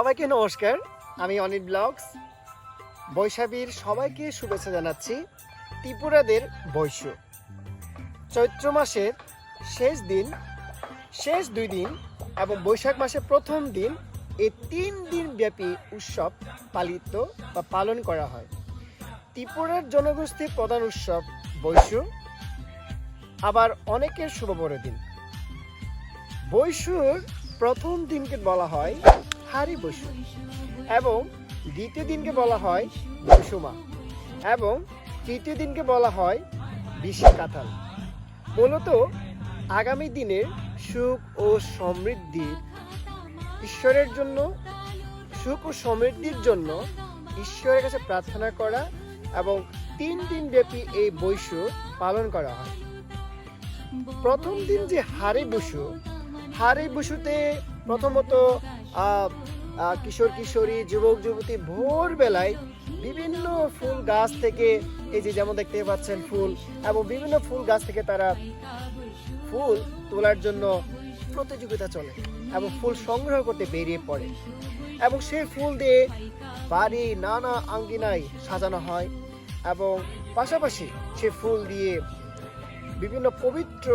সবাইকে নমস্কার, আমি অনিল ব্লগস। বৈশাখীর সবাইকে শুভেচ্ছা জানাচ্ছি। ত্রিপুরাদের বৈশু চৈত্র মাসের শেষ 2 দিন এবং বৈশাখ মাসের প্রথম দিন, এই 3 দিন ব্যাপী উৎসব পালিত বা পালন করা হয়। ত্রিপুরার জনগোষ্ঠীর প্রধান উৎসব বৈশু, আবার অনেকের শুভ বড়দিন। বৈশুর প্রথম দিনকে বলা হয় হারি বৈশু এবং দ্বিতীয় দিনকে বলা হয় বৈশুমা এবং তৃতীয় দিনকে বলা হয় বিশি কাঁঠাল। মূলত আগামী দিনের সুখ ও সমৃদ্ধির জন্য ঈশ্বরের কাছে প্রার্থনা করা এবং 3 দিন ব্যাপী এই বৈশু পালন করা হয়। প্রথম দিন যে হারি বৈশুতে প্রথমত কিশোর কিশোরী, যুবক যুবতী ভোরবেলায় বিভিন্ন ফুল গাছ থেকে, এই যে যেমন দেখতে পাচ্ছেন ফুল, এবং বিভিন্ন ফুল গাছ থেকে তারা ফুল তোলার জন্য প্রতিযোগিতা চলে এবং ফুল সংগ্রহ করতে বেরিয়ে পড়ে এবং সেই ফুল দিয়ে বাড়ি নানা আঙ্গিনায় সাজানো হয় এবং পাশাপাশি সে ফুল দিয়ে বিভিন্ন পবিত্র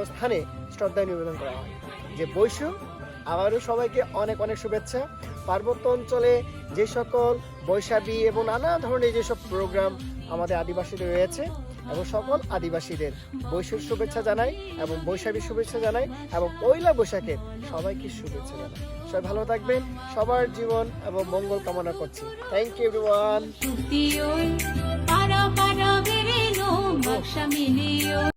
স্থানে শ্রদ্ধা নিবেদন করা হয়। যে বৈশু, আবারও সবাইকে অনেক অনেক শুভেচ্ছা। পার্বত্য অঞ্চলে যে সকল বৈশাখী এবং নানা ধরনের যেসব প্রোগ্রাম আমাদের আদিবাসীদের রয়েছে, এবং সকল আদিবাসীদের বৈশুর শুভেচ্ছা জানাই এবং বৈশাখীর শুভেচ্ছা জানাই এবং পয়লা বৈশাখের সবাইকে শুভেচ্ছা জানাই। সবাই ভালো থাকবেন, সবার জীবন এবং মঙ্গল কামনা করছি। Thank you everyone.